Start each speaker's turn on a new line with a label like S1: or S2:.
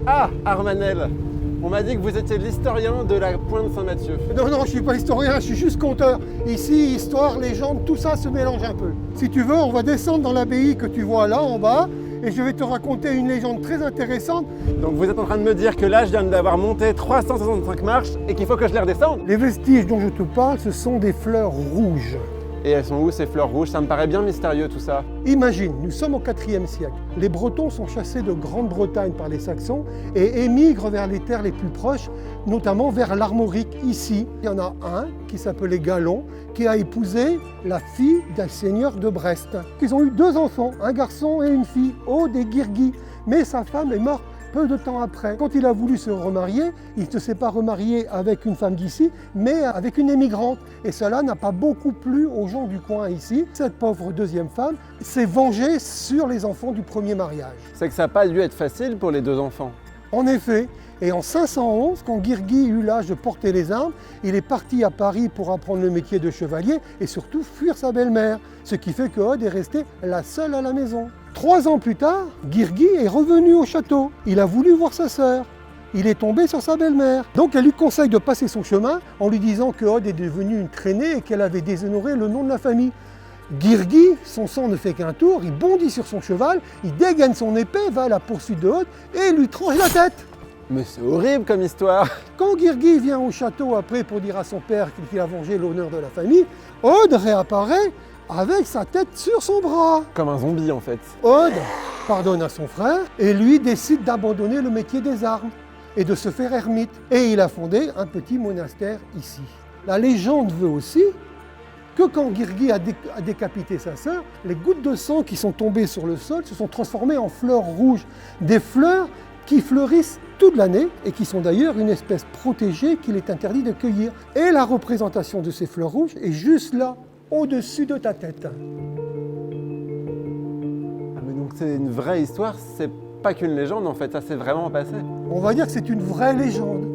S1: Ah, Armanel, on m'a dit que vous étiez l'historien de la Pointe Saint-Mathieu.
S2: Non, non, je suis pas historien, je suis juste conteur. Ici, histoire, légende, tout ça se mélange un peu. Si tu veux, on va descendre dans l'abbaye que tu vois là, en bas, et je vais te raconter une légende très intéressante.
S1: Donc vous êtes en train de me dire que là, je viens d'avoir monté 365 marches et qu'il faut que je les redescende?
S2: Les vestiges dont je te parle, ce sont des fleurs rouges.
S1: Et elles sont où ces fleurs rouges? Ça me paraît bien mystérieux tout ça.
S2: Imagine, nous sommes au IVe siècle. Les Bretons sont chassés de Grande-Bretagne par les Saxons et émigrent vers les terres les plus proches, notamment vers l'Armorique. Ici, il y en a un qui s'appelait Galon, qui a épousé la fille d'un seigneur de Brest. Ils ont eu 2 enfants, un garçon et une fille, Aude et Guirguy. Mais sa femme est morte peu de temps après. Quand il a voulu se remarier, il ne s'est pas remarié avec une femme d'ici, mais avec une émigrante. Et cela n'a pas beaucoup plu aux gens du coin ici. Cette pauvre deuxième femme s'est vengée sur les enfants du premier mariage.
S1: C'est que ça n'a pas dû être facile pour les 2 enfants.
S2: En effet, et en 511, quand Guirguy eut l'âge de porter les armes, il est parti à Paris pour apprendre le métier de chevalier et surtout fuir sa belle-mère, ce qui fait que Aude est restée la seule à la maison. 3 ans plus tard, Guirguy est revenu au château. Il a voulu voir sa sœur. Il est tombé sur sa belle-mère. Donc elle lui conseille de passer son chemin en lui disant que Aude est devenue une traînée et qu'elle avait déshonoré le nom de la famille. Guirguy, son sang ne fait qu'un tour, il bondit sur son cheval, il dégaine son épée, va à la poursuite de Aude et lui tranche la tête.
S1: Mais c'est horrible comme histoire.
S2: Quand Guirguy vient au château après pour dire à son père qu'il a vengé l'honneur de la famille, Aude réapparaît avec sa tête sur son bras.
S1: Comme un zombie en fait.
S2: Aude pardonne à son frère et lui décide d'abandonner le métier des armes et de se faire ermite. Et il a fondé un petit monastère ici. La légende veut aussi que quand Guirguy a décapité sa sœur, les gouttes de sang qui sont tombées sur le sol se sont transformées en fleurs rouges. Des fleurs qui fleurissent toute l'année et qui sont d'ailleurs une espèce protégée qu'il est interdit de cueillir. Et la représentation de ces fleurs rouges est juste là, au-dessus de ta tête.
S1: Ah mais donc c'est une vraie histoire, c'est pas qu'une légende en fait, ça s'est vraiment passé.
S2: On va dire que c'est une vraie légende.